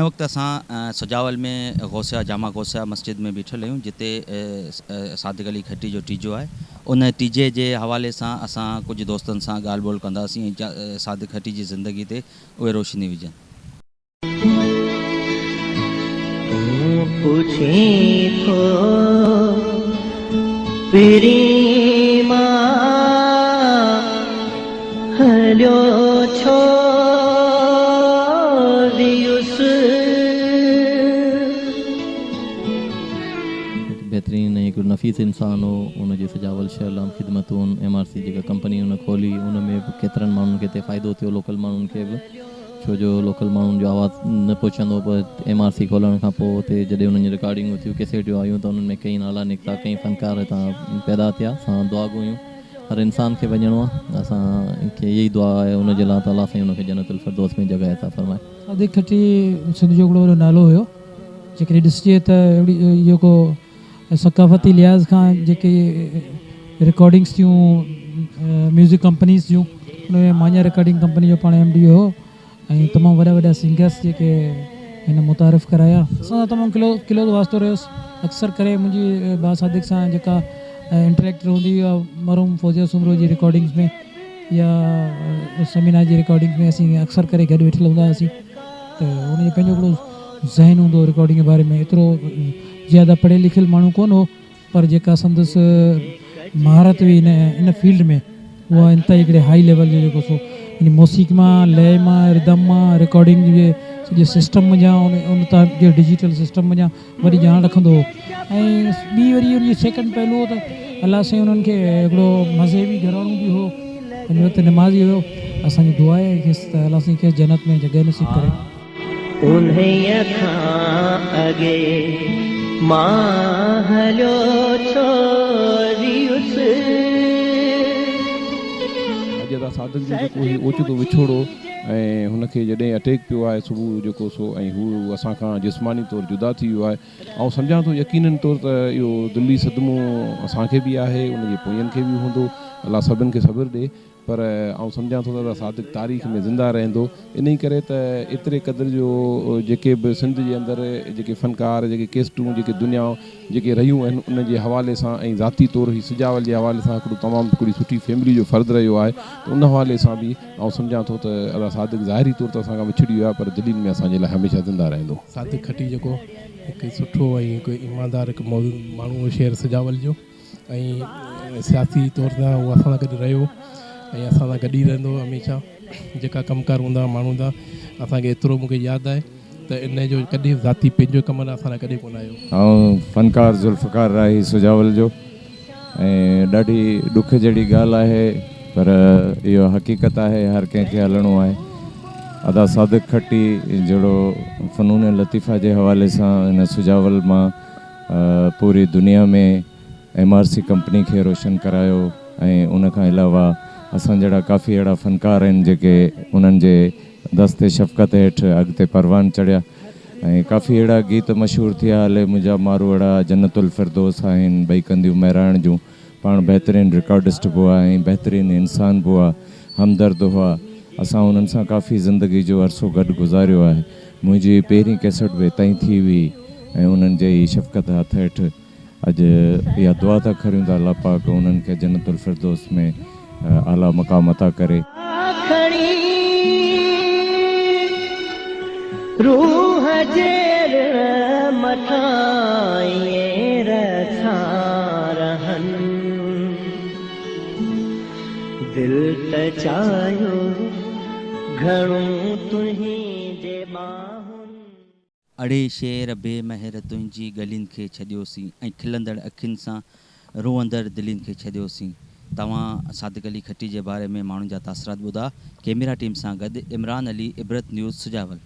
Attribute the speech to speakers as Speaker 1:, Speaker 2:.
Speaker 1: वक्त असां सुजावल में गौसिया जामा गौसिया मस्जिद में बीठल आहियूं जिते सादिक अली खट्टी जो टीजो आहे। उन टीजे जे हवाले सां असां कुझु दोस्तनि सां ॻाल्हि ॿोल कंदासीं ऐं सादिक खट्टी जी ज़िंदगी ते उहे रोशनी विझनि।
Speaker 2: बेहतरीन एक नफ़ीस इंसान हो। उन जे सजावल शहर ख़िदमतूं MRC जेका कंपनी उन खोली उन में बि केतिरनि माण्हुनि खे फ़ाइदो थियो, लोकल माण्हुनि खे बि, छो जो लोकल माण्हुनि जो आवाज़ न पहुचंदो। पर MRC खोलण खां पोइ हुते जॾहिं उन्हनि जी रिकॉर्डिंगूं थियूं, कैसेटियूं आयूं, त उन्हनि में कई नाला निकिता, कई फ़नकार हितां पैदा थिया। असां दुआ घुरियूं हर इंसान खे वञिणो आहे, असांखे इहा ई दुआ आहे उन जे लाइ ताला साईं उनखे जन्नतुल फिरदौस में जॻह अता फ़रमाए।
Speaker 3: सादिक खट्टी सिंध जो हिकिड़ो वॾो नालो हुयो। जेकॾहिं ॾिसिजे त इहो को सकाफ़ती लिहाज़ खां जेके रिकॉर्डिंग्स थियूं म्यूज़िक कंपनीज़ जूं, उनमें मान्या रिकॉर्डिंग कंपनी जो पाण MD हो ऐं तमामु वॾा वॾा सिंगर्स जेके हिन मुतारिफ़ कराया। असां तमामु किलो वास्तो रहियोसि। अक्सर करे मुंहिंजी भाउ सादिक सां जेका इंटरेक्ट रहंदी आहे मरहूम फौजिया सुमरो जी रिकॉर्डिंग्स में या समीना जी रिकॉर्डिंग्स में, असीं अक्सर करे गॾु वेठल हूंदा हुआसीं। त उनजो पंहिंजो हिकिड़ो ज़हन हूंदो रिकॉर्डिंग जे बारे में। एतिरो ज़्यादा पढ़ियल लिखियल माण्हू कोन हो, पर जेका संदसि महारत हुई इन फील्ड में उहा इंतिहाई हिकिड़े हाई लेवल जो जेको सो इन मौसीक़ मां, लय मां, रिदम मां, रिकॉर्डिंग जे सॼे सिस्टम जा उन तां जे डिजिटल सिस्टम जा वरी ॼाण रखंदो हो। ऐं ॿी वरी उनजी सेकेंड पहलू त अलाह साईं उन्हनि खे हिकिड़ो मज़हबी घराणो बि हो, पंहिंजे वक़्तु नमाज़ी हुयो। असांजी दुआ आहे त अलाह साईं खे जन्नत में जॻह नसीब करे।
Speaker 4: अॼु सादिक जो जेको ओचितो विछोड़ो ऐं हुनखे जॾहिं अटैक पियो आहे सुबुह जेको सो, ऐं हू असांखां जिस्मानी तौरु जुदा थी वियो आहे। ऐं सम्झां थो यकीनन तौर त इहो दिली सदमो असांखे बि आहे, उनजे पोयनि खे बि हूंदो। अलाह सभिनि खे सब्र ॾे। पर ऐं सम्झां थो त सादिक तारीख़ में ज़िंदा रहंदो। इन ई करे त एतिरे क़दुरु जो जेके बि सिंध जे अंदरि जेके फ़नकार, जेके केस्टूं, जेके दुनिया जेके रहियूं आहिनि, उन जे हवाले सां ऐं ज़ाती तौरु ई सुजावल जे हवाले सां हिकिड़ो तमामु हिकिड़ी सुठी फैमिली जो फ़र्ज़ु रहियो आहे। त उन हवाले सां बि ऐं सम्झां थो त अलाह सादिक ज़ाहिरी तौरु ते असांखां विछड़ी वियो आहे, पर दिलनि में असांजे लाइ हमेशह ज़िंदा रहंदो।
Speaker 5: सादिक खट्टी जेको हिकु सुठो ऐं हिकु ईमानदार हिकु माण्हू शहर सुजावल जो, ऐं सियासी तौर सां उहो असां सां गॾु रहियो ऐं असां सां गॾु ई रहंदो हमेशह। जेका कमकार हूंदा माण्हू हूंदा, असांखे एतिरो मूंखे यादि आहे त इन जो कॾहिं ज़ाती पंहिंजो कम लाइ असां कॾहिं कोन आयो।
Speaker 6: ऐं फ़नकार ज़ुल्फ़कार राही सुजावल जो, ऐं ॾाढी ॾुख जहिड़ी ॻाल्हि आहे, पर इहो हक़ीक़त आहे, हर कंहिंखे हलणो आहे। अदा सादिक खट्टी जहिड़ो फ़नून लतीफ़ा जे हवाले सां इन सुजावल मां पूरी दुनिया में MRC कंपनी खे रोशन करायो। ऐं उनखां अलावा असां जहिड़ा काफ़ी अहिड़ा फ़नकार आहिनि जेके उन्हनि जे दस्ते शफ़क़त हेठि अॻिते परवान चढ़िया, ऐं काफ़ी अहिड़ा गीत मशहूरु थिया। हले मुंहिंजा मारू अहिड़ा, जन्नतुल फिरदौस आहिनि, भई कंदियूं महिराण जूं। पाण बहितरीनु रिकॉर्डिस्ट बि हुआ ऐं बहितरीनु इंसान बि हुआ, हमदर्द हुआ। असां उन्हनि सां काफ़ी ज़िंदगी जो अरसो गॾु गुज़ारियो आहे। मुंहिंजी पहिरीं कैसेट बि हितां ई थी हुई ऐं उन्हनि जे ई शफ़क़त हथ हेठि अॼु इहा दुआ था करियूं त अल्लाह पाक उन्हनि खे जन्नतुल फिरदौस में आला मक़ाम अता करे।
Speaker 7: रूह जेर मठाए रखा रहन, दिल तचायो घणो तुहीं जे बाहुन।
Speaker 1: अड़े शेर बेमहिर तुंहिंजी गलियुनि खे छॾियोसीं ऐं खिलंदड़ अखियुनि सां रोअंदड़ दिलनि खे छॾियोसीं। तव्हां सादिक अली खट्टी जे बारे में माण्हुनि जा तासरात ॿुधा। कैमरा टीम सां गॾु इमरान अली, इबरत न्यूज़, सुजावल।